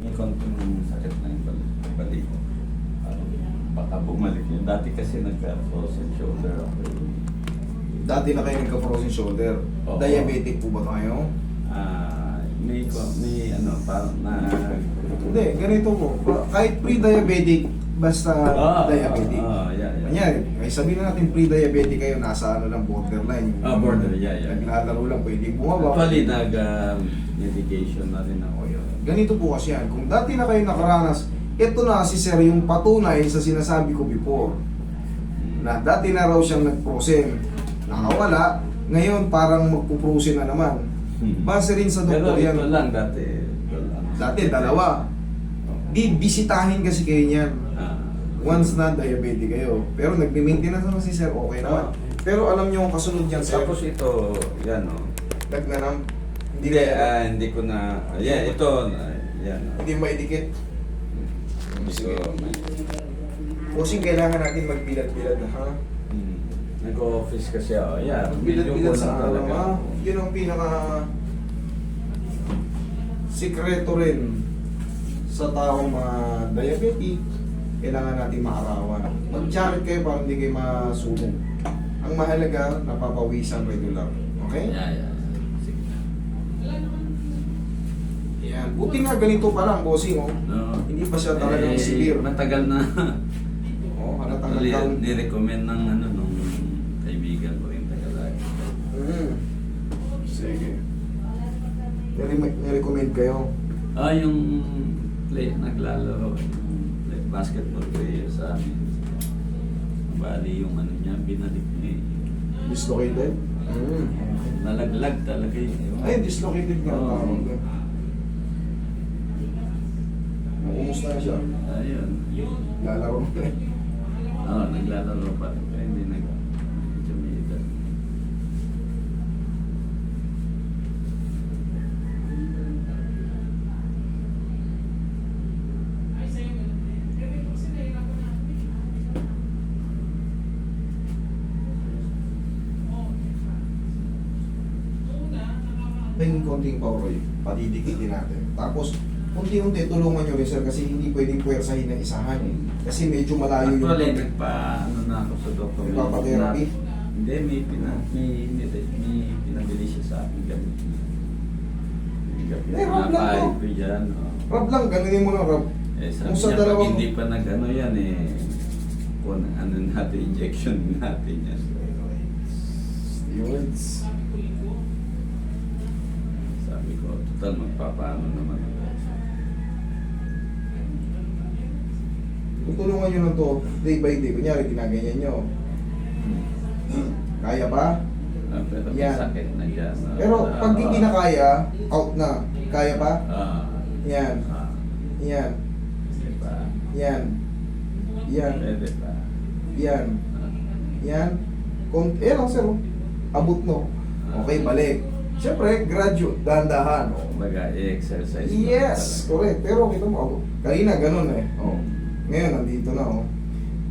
May konting sakit na yung balik. Baka bumalik yun. Dati kasi nagka-frozen shoulder ako. Dati na kayo nagka-frozen shoulder. Oo. Diabetic po ba tayo? May ano, parang na... Hindi, ganito po. Kahit pre-diabetic, basta diabetic. Yeah. Kanyari, ay sabihin na natin pre-diabetic kayo, nasa ano lang, borderline. Border, yeah. Naglalaro lang, pwede bumaba. Actually, nag-medication na rin ako yun. Ganito po kasi yan. Kung dati na kayo nakaranas, ito na si Sir yung patunay sa sinasabi ko before. Na dati na raw siyang nag-frozen. Nakawala, ngayon parang magpo-frozen na naman. Base rin sa doktor Pero yan. ito lang dati. Dati, dalawa. Di, bisitahin kasi kayo niyan. Once na diabetic kayo. Pero nagme-maintenance naman si Sir, okay naman. Pero alam niyo ang kasunod niyan, Sir. Tapos ito, yan o. Nagnanam. Hindi ko na... Yan, ito. Yan. Hindi maidikit. Sige. Kasi kailangan natin magbilad-bilad na, ha? Nag-office kasi ako. Yeah, Bilad-bilad sa araw, talaga. ha? Yun ang pinaka... sikreto rin sa taong mga diabetic. Kailangan natin maarawan. Mag-jacket kayo para hindi kayo masunog. Ang mahalaga, napapawisan regular. Okay? Yeah. Sige. Yan. Buti nga ganito pa lang, bossing, oh. No. Hindi pa siya talagang severe. Matagal na. Oh, halatang nagkaroon. Ni-recommend ng nung kaibigan ko rin tagal. Sige. Nirecommend kayo. Yung naglalaro. Yung basketball player sa amin. Bali yung ano niya, binalik niya eh. Dislocated? Nalaglag talaga yun. Ay, dislocated nga. Oo. Tawag ka. Kumusta na siya? Ayun. Lalaro mo na. Naglalaro pa. Kaya hindi medyo may edad. Pahingin konting power oil. Patidikitin natin. Tapos, unti-unti tulungan nyo rin, sir, kasi hindi pwedeng puwersahin ng isahan. Kasi medyo malayo yung... Actually, ano na ako sa doktor. Nagpapatherapy? Hindi, may pinabili siya sa akin gamit. Rub lang to. Ko dyan. Rub lang, ganunin mo na rub. Sabi Kung sa niya, pag dalawang- hindi pa nag-ano yan kung ano natin, injection natin yan. Steroids. Sabi ko, total magpapaano naman ako. Tutulungan nyo lang to day by day. Kunyari, ginaganyan nyo. Kaya ba? Pero may Yan. sakit na dyan. Pero pag hindi na kaya, out na. Kaya ba? Yan. Yan. Pwede pa. Yan. Yan. Pwede pa. Yan. Yan. Lang, sir. Oh. Abot no. Okay, balik. Siyempre, graduate. Dahan-dahan. Oh. Kumbaga, i-exercise mo Yes! talaga. Correct. Pero kita mo, abot. Kanina, ganun eh. Oh. Ngayon, nandito na. Oh.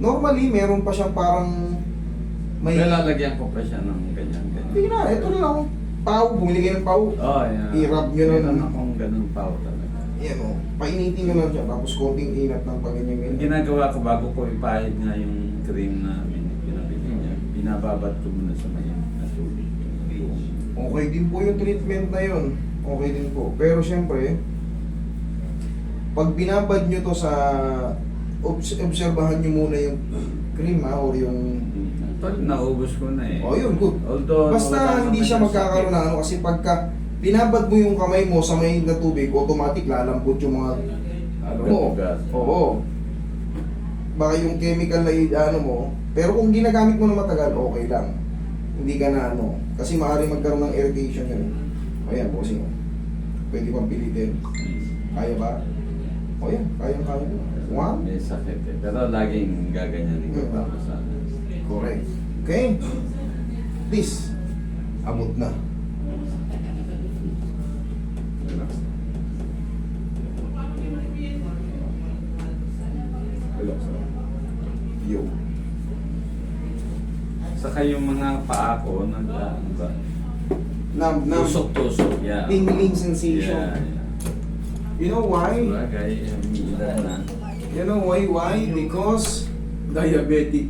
Normally, meron pa siyang parang may... Pero lalagyan ko pa siya ng ganyan-ganyan. Hindi na, ito na lang. Pau, bumili kayo ng pau. Yeah. I-rub nyo na Meron lang. akong ganun pao talaga. Yan o. Painitin nyo lang siya. Tapos konting inat ng Yung paganyan-ganyan. ginagawa ko bago ko ipahid nga yung cream na pinabili niya, binababat ko muna sa mainit na tubig. Okay din po yung treatment na yun. Okay din po. Pero syempre, pag binabad nyo to sa... obserbahan nyo muna yung cream ha, or yung... Actually, naubos ko na eh. Oh, yun, good. Although, Basta nawala hindi naman siya yung magkakaroon sakit. na ano kasi pagka binabad mo yung kamay mo sa mainit na tubig, automatic lalambot yung mga ano mo. Ugat. Oo. Baka yung chemical na ano mo, pero kung ginagamit mo na matagal, okay lang. Hindi ka na ano, kasi maaaring magkaroon ng irritation yun. Ayan, bossing. Pwede pang pilitin. Kaya ba? O yan, kaya-kaya mo. One. May sakit eh. Pero laging gaganyanin ko pa sana. Correct. Okay? Please. Abot na. Relax. Relax. Yo. Saka yung mga paa ko, ano ba? Numb. Tusok-tusok, yeah. Tingling sensation. Yeah. You know why? Sabagay, may edad na. You know why? Why? Because diabetic.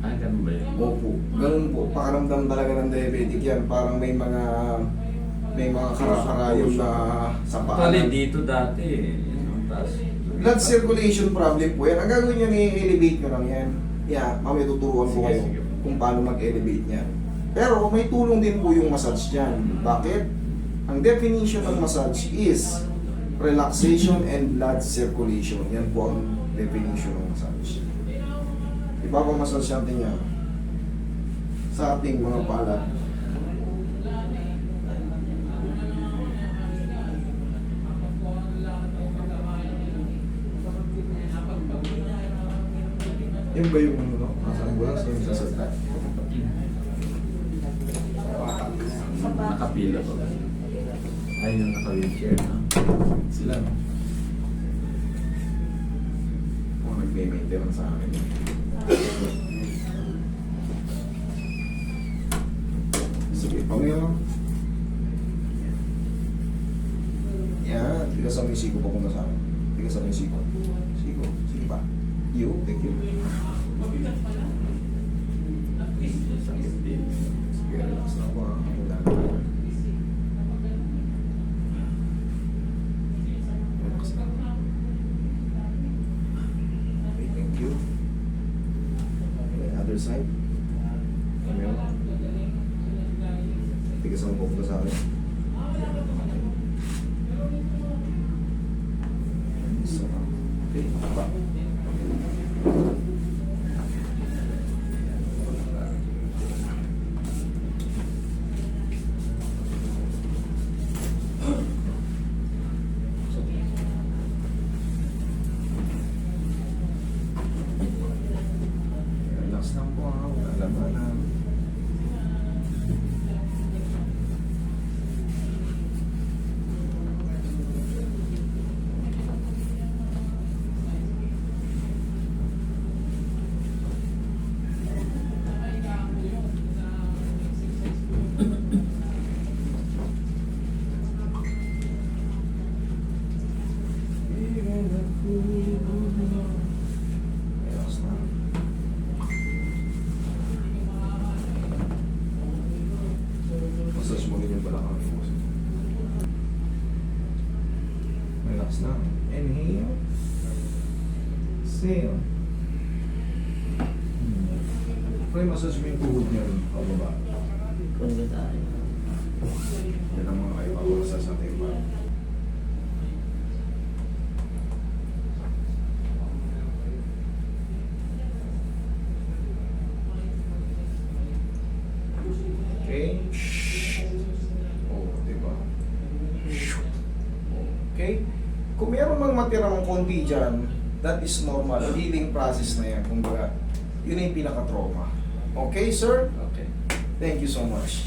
Ah, ganun ba yun? Opo. Ganun po. Pakaramdam talaga ng diabetic yan. Parang may mga karakarayom na sa paa. Actually, dito dati eh. Tapos, Blood circulation problem po yan. Ang gagawin niya, i-elevate ko lang yan. Yeah, mamaya tuturuan ko Sige, kayo sige. kung paano mag-elevate niyan. Pero may tulong din po yung massage dyan. Bakit? Ang definition ng massage is relaxation and blood circulation. Yan po ang definition ng massage. Ipapamassage natin yan sa ating mga balat. Yung ba yung ano, nasa ambulance yung sasalta? nakapila pa ba? Ay, yung naka-wheelchair na. Sila, no? Kung nagme-maintenance sa akin. Sige, pamayo. Yan, tigas ang isiko papunta sa akin. Tigas ang isiko. Siko, sige pa. You, thank you. Sakit din. Sige, relax na ako, ha. Wala na. Relax na. Okay, thank you. Okay, other side. Pamayo. Tigas ang papunta sa akin. So, okay, pa. Relax lang po, ha. Wala laman na. Relax na. Massage mo rin yung balakang mo. Relax na. Inhale. Exhale. Pray massage mo yung tuhod niya rin. Pababa. Yan ang mga kayo massage sa ating back. Okay. Oh, diba? Okay. Kung meron mang matira ng konti dyan, that is normal. Healing process na yan. Kumbaga, yun na yung pinaka-trauma. Okay, sir? Okay. Thank you so much.